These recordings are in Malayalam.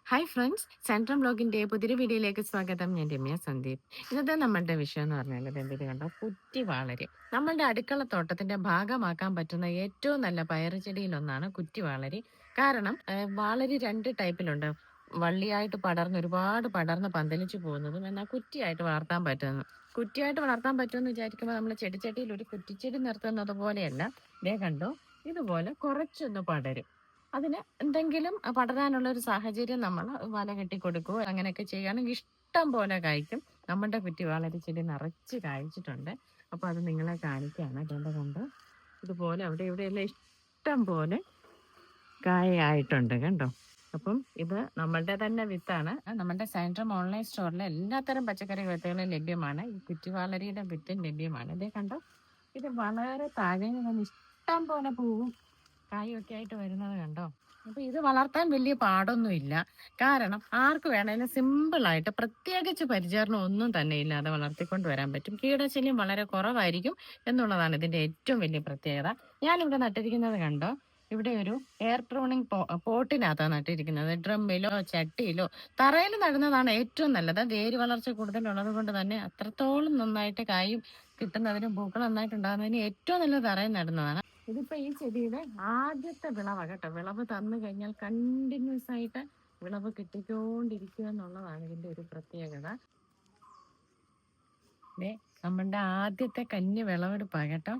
ഹായ് ഫ്രണ്ട്സ്, സെൻട്രം ബ്ലോഗിന്റെ പുതിയൊരു വീഡിയോയിലേക്ക് സ്വാഗതം. ഞാൻ രമ്യ സന്ദീപ്. ഇന്നത്തെ നമ്മളുടെ വിഷയം എന്ന് പറഞ്ഞാൽ എന്തൊരു കണ്ടോ, കുറ്റി വാളരി. നമ്മളുടെ അടുക്കള തോട്ടത്തിന്റെ ഭാഗമാക്കാൻ പറ്റുന്ന ഏറ്റവും നല്ല പയറുചെടിയിലൊന്നാണ് കുറ്റി വാളരി. കാരണം വാളരി രണ്ട് ടൈപ്പിലുണ്ട്. വള്ളിയായിട്ട് ഒരുപാട് പടർന്ന് പന്തലിച്ചു പോകുന്നതും, എന്നാൽ കുറ്റിയായിട്ട് വളർത്താൻ പറ്റുന്നു. കുറ്റിയായിട്ട് വളർത്താൻ പറ്റുമെന്ന് വിചാരിക്കുമ്പോൾ നമ്മൾ ചെടിച്ചട്ടിയിൽ ഒരു കുറ്റിച്ചെടി നിർത്തുന്നത് പോലെയല്ല. ദേ കണ്ടോ, ഇതുപോലെ കുറച്ചൊന്ന് പടരും. അതിന് എന്തെങ്കിലും പടരാനുള്ള ഒരു സാഹചര്യം നമ്മൾ വല കെട്ടി കൊടുക്കുകയോ അങ്ങനെയൊക്കെ ചെയ്യുകയാണെങ്കിൽ ഇഷ്ടം പോലെ കായ്ക്കും. നമ്മുടെ കുറ്റി വളരെ ചെടി നിറച്ച് കായ്ച്ചിട്ടുണ്ട്. അപ്പൊ അത് നിങ്ങളെ കാണിക്കുകയാണ്. കണ്ട് ഇതുപോലെ അവിടെ ഇവിടെയെല്ലാം ഇഷ്ടം പോലെ കായായിട്ടുണ്ട് കണ്ടോ. അപ്പം ഇത് നമ്മളുടെ തന്നെ വിത്താണ്. നമ്മുടെ സെൻട്രം ഓൺലൈൻ സ്റ്റോറിൽ എല്ലാത്തരം പച്ചക്കറി വിത്തുകളും ലഭ്യമാണ്. ഈ കുറ്റിവാളരിയുടെ വിത്തും ലഭ്യമാണ്. ഇതേ കണ്ടോ, ഇത് വളരെ താഴെ നിന്ന് ഇഷ്ടം പോലെ പൂവും കായും ഒക്കെ ആയിട്ട് വരുന്നത് കണ്ടോ. അപ്പൊ ഇത് വളർത്താൻ വലിയ പാടൊന്നും ഇല്ല. കാരണം ആർക്ക് വേണേലും സിമ്പിൾ ആയിട്ട് പ്രത്യേകിച്ച് പരിചരണം ഒന്നും തന്നെ ഇല്ലാതെ വളർത്തിക്കൊണ്ട് വരാൻ പറ്റും. കീടശല്യം വളരെ കുറവായിരിക്കും എന്നുള്ളതാണ് ഇതിന്റെ ഏറ്റവും വലിയ പ്രത്യേകത. ഞാനിവിടെ നട്ടിരിക്കുന്നത് കണ്ടോ, ഇവിടെ ഒരു എയർ പ്രൂണിങ് പോട്ടിനകത്താണ് നട്ടിരിക്കുന്നത്. ഡ്രമ്മിലോ ചട്ടിയിലോ തറയിൽ നടുന്നതാണ് ഏറ്റവും നല്ലത്. വേര് വളർച്ച കൂടുതലുള്ളത് കൊണ്ട് തന്നെ അത്രത്തോളം നന്നായിട്ട് കായും കിട്ടുന്നതിനും പൂക്കൾ നന്നായിട്ട് ഉണ്ടാകുന്നതിന് ഏറ്റവും നല്ല തറയിൽ നടുന്നതാണ്. ഇതിപ്പോ ഈ ചെടിയുടെ ആദ്യത്തെ വിളവാ കേട്ടോ. വിളവ് തന്നു കഴിഞ്ഞാൽ കണ്ടിന്യൂസ് ആയിട്ട് വിളവ് കിട്ടിക്കൊണ്ടിരിക്കുക എന്നുള്ളതാണ് ഇതിന്റെ ഒരു പ്രത്യേകത. നമ്മളുടെ ആദ്യത്തെ കന്നി വിളവെടുപ്പാ കേട്ടോ.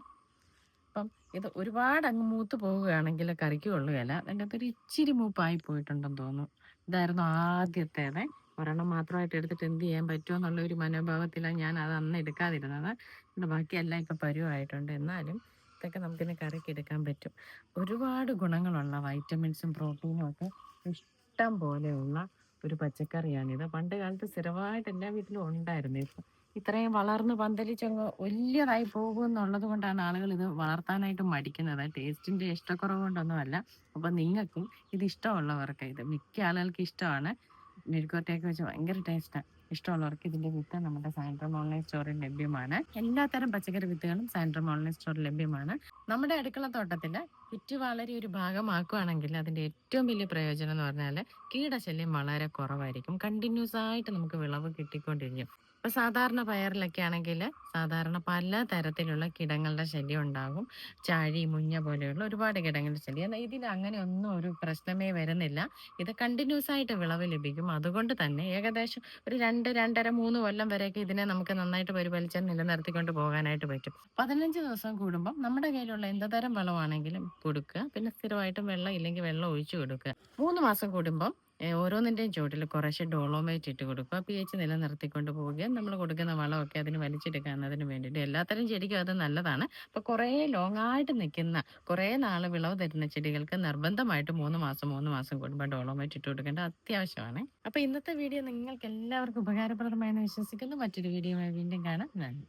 അപ്പം ഇത് ഒരുപാട് അങ്ങ് മൂത്ത് പോവുകയാണെങ്കിൽ കറിക്ക് കൊള്ളുകയല്ല. അതിൻ്റെ അകത്തൊരു ഇച്ചിരി മൂപ്പായി പോയിട്ടുണ്ടെന്ന് തോന്നുന്നു. ഇതായിരുന്നു ആദ്യത്തേത്. ഒരെണ്ണം മാത്രമായിട്ട് എടുത്തിട്ട് എന്ത് ചെയ്യാൻ പറ്റുമോ എന്നുള്ള ഒരു മനോഭാവത്തിലാണ് ഞാൻ അത് അന്ന് എടുക്കാതിരുന്നത്. ബാക്കിയെല്ലാം ഇപ്പം പരുവായിട്ടുണ്ട്. എന്നാലും ഇതൊക്കെ നമുക്കിന്ന് കറിക്ക് എടുക്കാൻ പറ്റും. ഒരുപാട് ഗുണങ്ങളുള്ള വൈറ്റമിൻസും പ്രോട്ടീനും ഒക്കെ ഇഷ്ടം പോലെയുള്ള ഒരു പച്ചക്കറിയാണിത്. പണ്ട് കാലത്ത് സ്ഥിരമായിട്ട് എല്ലാ വീട്ടിലും ഉണ്ടായിരുന്നു. ഇപ്പം ഇത്രയും വളർന്ന് പന്തലിച്ചങ്ങ് വലിയതായി പോകും എന്നുള്ളത് കൊണ്ടാണ് ആളുകൾ ഇത് വളർത്താനായിട്ട് മടിക്കുന്നത്. ടേസ്റ്റിന്റെ ഇഷ്ടക്കുറവ് കൊണ്ടൊന്നുമല്ല. അപ്പൊ നിങ്ങൾക്കും ഇത് ഇഷ്ടമുള്ളവർക്ക്, ഇത് മിക്ക ആളുകൾക്ക് ഇഷ്ടമാണ്. മെഴുക്കുവരട്ടിയൊക്കെ വെച്ച് ഭയങ്കര ടേസ്റ്റാണ്. ഇഷ്ടമുള്ളവർക്ക് ഇതിന്റെ വിത്ത് നമ്മുടെ സാൻഡ്രം ഓൺലൈൻ സ്റ്റോറിൽ ലഭ്യമാണ്. എല്ലാത്തരം പച്ചക്കറി വിത്തുകളും സാൻഡ്രം ഓൺലൈൻ സ്റ്റോറിൽ ലഭ്യമാണ്. നമ്മുടെ അടുക്കള തോട്ടത്തിന്റെ വളരെ ഒരു ഭാഗമാക്കുകയാണെങ്കിൽ അതിന്റെ ഏറ്റവും വലിയ പ്രയോജനം എന്ന് പറഞ്ഞാൽ കീടശല്യം വളരെ കുറവായിരിക്കും. കണ്ടിന്യൂസ് ആയിട്ട് നമുക്ക് വിളവ് കിട്ടിക്കൊണ്ടിരിക്കും. ഇപ്പൊ സാധാരണ പയറിലൊക്കെ ആണെങ്കിൽ സാധാരണ പല തരത്തിലുള്ള കിടങ്ങളുടെ ശല്യം ഉണ്ടാകും. ചാഴി, മുഞ്ഞ പോലെയുള്ള ഒരുപാട് കിടങ്ങളുടെ ശല്യം. എന്നാൽ ഇതിൽ അങ്ങനെ ഒന്നും ഒരു പ്രശ്നമേ വരുന്നില്ല. ഇത് കണ്ടിന്യൂസ് ആയിട്ട് വിളവ് ലഭിക്കും. അതുകൊണ്ട് തന്നെ ഏകദേശം ഒരു 2, 2.5, 3 കൊല്ലം വരെയൊക്കെ ഇതിനെ നമുക്ക് നന്നായിട്ട് പരിപാലിച്ചാൽ നിലനിർത്തിക്കൊണ്ട് പോകാനായിട്ട് പറ്റും. 15 ദിവസം കൂടുമ്പോൾ നമ്മുടെ കയ്യിലുള്ള എന്ത് തരം വളമാണെങ്കിലും കൊടുക്കുക. പിന്നെ സ്ഥിരമായിട്ടും വെള്ളം ഇല്ലെങ്കിൽ വെള്ളം ഒഴിച്ചു കൊടുക്കുക. 3 മാസം കൂടുമ്പോൾ ഓരോന്നിന്റെയും ചുവട്ടിൽ കുറേശ്ശെ ഡോളോമേറ്റ് ഇട്ട് കൊടുക്കുക. pH നിലനിർത്തിക്കൊണ്ട് പോവുകയും നമ്മൾ കൊടുക്കുന്ന വളമൊക്കെ അതിന് വലിച്ചെടുക്കുന്നതിന് വേണ്ടിയിട്ട് എല്ലാത്തരം ചെടിക്കും അത് നല്ലതാണ്. അപ്പൊ കുറേ ലോങ് ആയിട്ട് നിൽക്കുന്ന കുറേ നാള് വിളവ് തരുന്ന ചെടികൾക്ക് നിർബന്ധമായിട്ട് 3 മാസം കൂടുമ്പോൾ ഡോളോമേറ്റ് ഇട്ട് കൊടുക്കേണ്ട അത്യാവശ്യമാണ്. അപ്പൊ ഇന്നത്തെ വീഡിയോ നിങ്ങൾക്ക് എല്ലാവർക്കും ഉപകാരപ്രദമായെന്ന് വിശ്വസിക്കുന്നു. മറ്റൊരു വീഡിയോയുമായി വീണ്ടും കാണാം. നന്ദി.